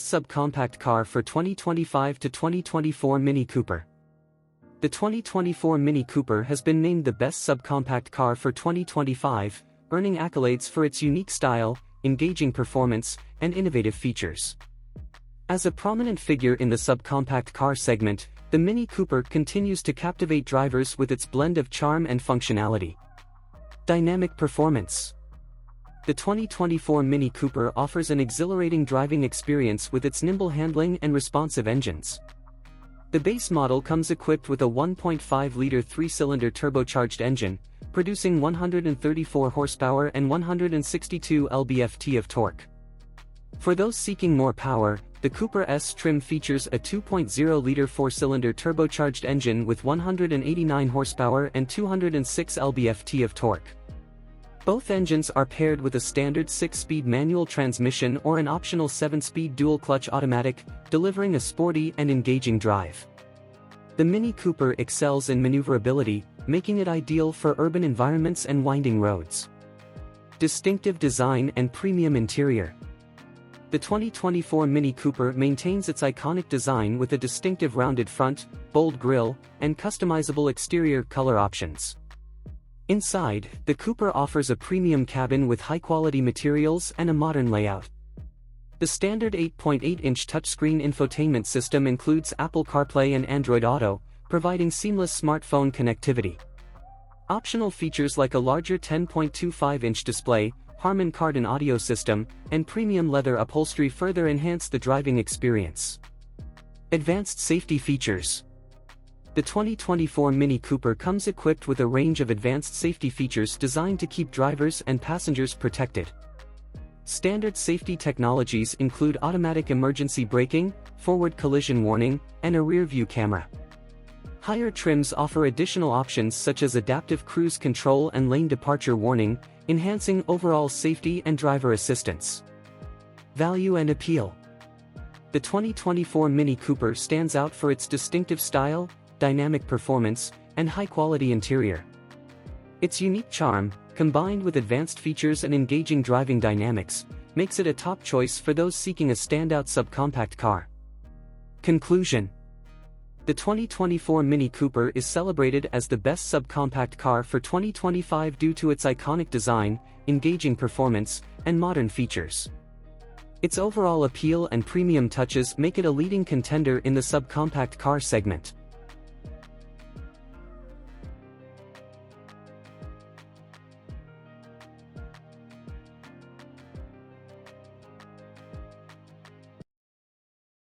best subcompact car for 2025 to 2024 Mini Cooper. The 2024 Mini Cooper has been named the best subcompact car for 2025, earning accolades for its unique style, engaging performance, and innovative features. As a prominent figure in the subcompact car segment, the Mini Cooper continues to captivate drivers with its blend of charm and functionality. Dynamic performance. The 2024 Mini Cooper offers an exhilarating driving experience with its nimble handling and responsive engines. The base model comes equipped with a 1.5-liter 3-cylinder turbocharged engine, producing 134 horsepower and 162 lb-ft of torque. For those seeking more power, the Cooper S trim features a 2.0-liter 4-cylinder turbocharged engine with 189 horsepower and 206 lb-ft of torque. Both engines are paired with a standard 6-speed manual transmission or an optional 7-speed dual-clutch automatic, delivering a sporty and engaging drive. The Mini Cooper excels in maneuverability, making it ideal for urban environments and winding roads. Distinctive design and premium interior. The 2024 Mini Cooper maintains its iconic design with a distinctive rounded front, bold grille, and customizable exterior color options. Inside, the Cooper offers a premium cabin with high-quality materials and a modern layout. The standard 8.8-inch touchscreen infotainment system includes Apple CarPlay and Android Auto, providing seamless smartphone connectivity. Optional features like a larger 10.25-inch display, Harman Kardon audio system, and premium leather upholstery further enhance the driving experience. Advanced safety features. The 2024 Mini Cooper comes equipped with a range of advanced safety features designed to keep drivers and passengers protected. Standard safety technologies include automatic emergency braking, forward collision warning, and a rear-view camera. Higher trims offer additional options such as adaptive cruise control and lane departure warning, enhancing overall safety and driver assistance. Value and appeal. The 2024 Mini Cooper stands out for its distinctive style, dynamic performance, and high-quality interior. Its unique charm, combined with advanced features and engaging driving dynamics, makes it a top choice for those seeking a standout subcompact car. Conclusion. The 2024 Mini Cooper is celebrated as the best subcompact car for 2025 due to its iconic design, engaging performance, and modern features. Its overall appeal and premium touches make it a leading contender in the subcompact car segment.